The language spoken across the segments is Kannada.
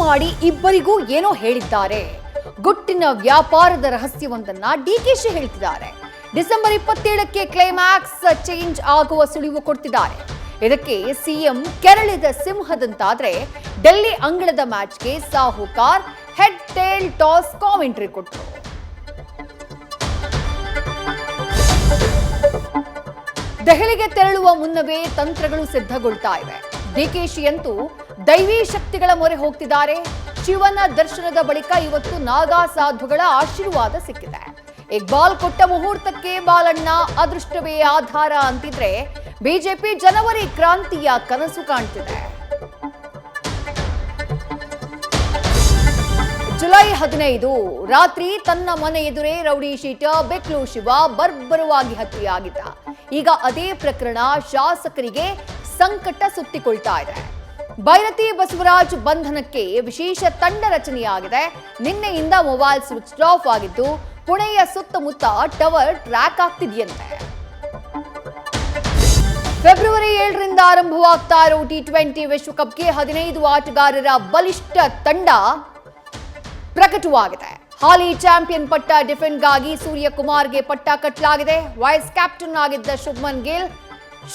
ಮಾಡಿ ಇಬ್ಬರಿಗೂ ಏನೋ ಹೇಳಿದ್ದಾರೆ. ಗುಟ್ಟಿನ ವ್ಯಾಪಾರದ ರಹಸ್ಯವೊಂದನ್ನ ಡಿಕೆಶಿ ಹೇಳ್ತಿದ್ದಾರೆ. ಡಿಸೆಂಬರ್ 27ಕ್ಕೆ ಕ್ಲೈಮ್ಯಾಕ್ಸ್ ಚೇಂಜ್ ಆಗುವ ಸುಳಿವು ಕೊಡ್ತಿದ್ದಾರೆ. ಇದಕ್ಕೆ ಸಿಎಂ ಕೆರಳಿದ ಸಿಂಹದಂತಾದ್ರೆ ಡೆಲ್ಲಿ ಅಂಗಳದ ಮ್ಯಾಚ್ಗೆ ಸಾಹುಕಾರ್ ಹೆಡ್ ಟೇಲ್ ಟಾಸ್ ಕಾಮೆಂಟ್ರಿ ಕೊಟ್ಟರು. ದೆಹಲಿಗೆ ತೆರಳುವ ಮುನ್ನವೇ ತಂತ್ರಗಳು ಸಿದ್ಧಗೊಳ್ತಾ ಇವೆ. ಡಿಕೆಶಿ ಅಂತೂ ದೈವಿ ಶಕ್ತಿಗಳ ಮೊರೆ ಹೋಗ್ತಿದ್ದಾರೆ. ಶಿವನ ದರ್ಶನದ ಬಳಿಕ ಇವತ್ತು ನಾಗಾ ಸಾಧುಗಳ ಆಶೀರ್ವಾದ ಸಿಕ್ಕಿದೆ. ಇಕ್ಬಾಲ್ ಕೊಟ್ಟ ಮುಹೂರ್ತಕ್ಕೆ ಬಾಲಣ್ಣ ಅದೃಷ್ಟವೇ ಆಧಾರ ಅಂತಿದ್ರೆ ಬಿಜೆಪಿ ಜನವರಿ ಕ್ರಾಂತಿಯ ಕನಸು ಕಾಣ್ತಿದೆ. ಜುಲೈ 15 ರಾತ್ರಿ ತನ್ನ ಮನೆ ಎದುರೇ ರೌಡಿ ಶೀಟರ್ ಬೆಕ್ಲು ಶಿವ ಬರ್ಬರವಾಗಿ ಹತ್ಯೆಯಾಗಿದ್ದ. ಈಗ ಅದೇ ಪ್ರಕರಣ ಶಾಸಕರಿಗೆ ಸಂಕಟ ಸುತ್ತಿಕೊಳ್ತಾ ಇದೆ. ಭೈರತಿ ಬಸವರಾಜ್ ಬಂಧನಕ್ಕೆ ವಿಶೇಷ ತಂಡ ರಚನೆಯಾಗಿದೆ. ನಿನ್ನೆಯಿಂದ ಮೊಬೈಲ್ ಸ್ವಿಚ್ ಆಫ್ ಆಗಿದ್ದು ಪುಣೆಯ ಸುತ್ತಮುತ್ತ ಟವರ್ ಟ್ರ್ಯಾಕ್ ಆಗ್ತಿದೆಯಂತೆ. ಫೆಬ್ರವರಿ 7ರಿಂದ ಆರಂಭವಾಗ್ತಾ ಇರೋ T20 ವಿಶ್ವಕಪ್ಗೆ 15 ಆಟಗಾರರ ಬಲಿಷ್ಠ ತಂಡ ಪ್ರಕಟವಾಗಿದೆ. ಹಾಲಿ ಚಾಂಪಿಯನ್ ಪಟ್ಟ ಡಿಫೆಂಡ್ಗಾಗಿ ಸೂರ್ಯಕುಮಾರ್ಗೆ ಪಟ್ಟ ಕಟ್ಟಲಾಗಿದೆ. ವೈಸ್ ಕ್ಯಾಪ್ಟನ್ ಆಗಿದ್ದ ಶುಭ್ಮನ್ ಗಿಲ್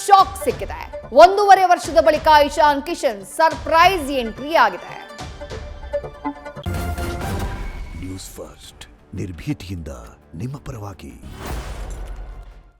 ಶಾಕ್ ಸಿಕ್ಕಿದೆ. 1.5 ವರ್ಷದ ಬಳಿಕ ಇಶಾನ್ ಕಿಶನ್ ಸರ್ಪ್ರೈಸ್ ಎಂಟ್ರಿ ಆಗಿದೆ. ನ್ಯೂಸ್ ಫಸ್ಟ್ ನಿರ್ಭೀತಿಯಿಂದ ನಿಮ್ಮ ಪರವಾಗಿ.